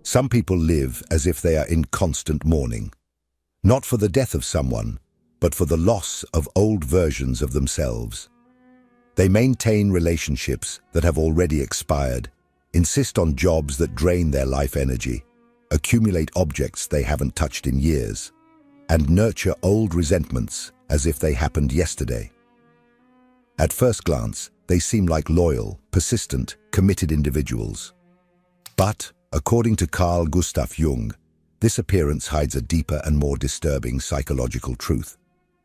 Some people live as if they are in constant mourning, not for the death of someone, but for the loss of old versions of themselves. They maintain relationships that have already expired, insist on jobs that drain their life energy, accumulate objects they haven't touched in years, and nurture old resentments as if they happened yesterday. At first glance, they seem like loyal, persistent, committed individuals. But, according to Carl Jung, this appearance hides a deeper and more disturbing psychological truth.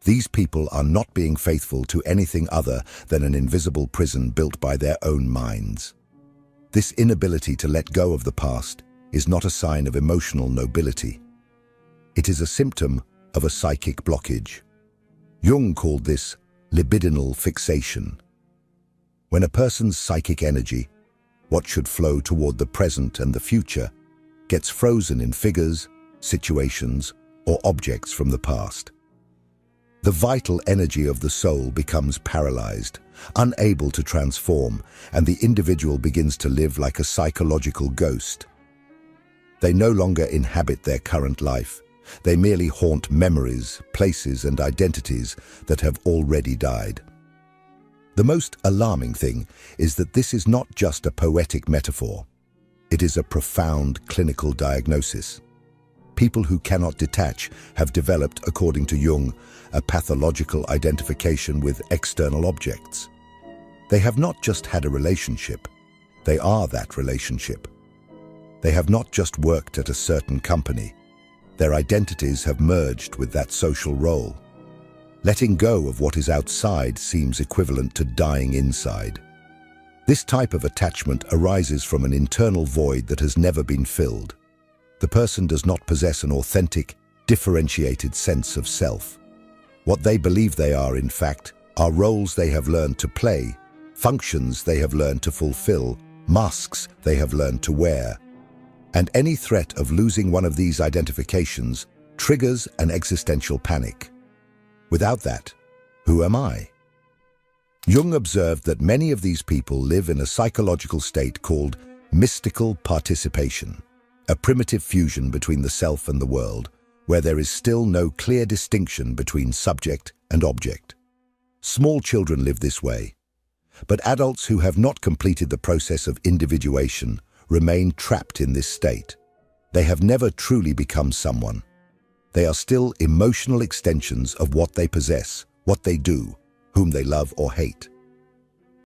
These people are not being faithful to anything other than an invisible prison built by their own minds. This inability to let go of the past is not a sign of emotional nobility. It is a symptom of a psychic blockage. Jung called this libidinal fixation. When a person's psychic energy, what should flow toward the present and the future, gets frozen in figures, situations, or objects from the past. The vital energy of the soul becomes paralyzed, unable to transform, and the individual begins to live like a psychological ghost. They no longer inhabit their current life. They merely haunt memories, places, and identities that have already died. The most alarming thing is that this is not just a poetic metaphor. It is a profound clinical diagnosis. People who cannot detach have developed, according to Jung, a pathological identification with external objects. They have not just had a relationship, they are that relationship. They have not just worked at a certain company, their identities have merged with that social role. Letting go of what is outside seems equivalent to dying inside. This type of attachment arises from an internal void that has never been filled. The person does not possess an authentic, differentiated sense of self. What they believe they are, in fact, are roles they have learned to play, functions they have learned to fulfill, masks they have learned to wear. And any threat of losing one of these identifications triggers an existential panic. Without that, who am I? Jung observed that many of these people live in a psychological state called mystical participation, a primitive fusion between the self and the world, where there is still no clear distinction between subject and object. Small children live this way, but adults who have not completed the process of individuation remain trapped in this state. They have never truly become someone. They are still emotional extensions of what they possess, what they do, whom they love or hate.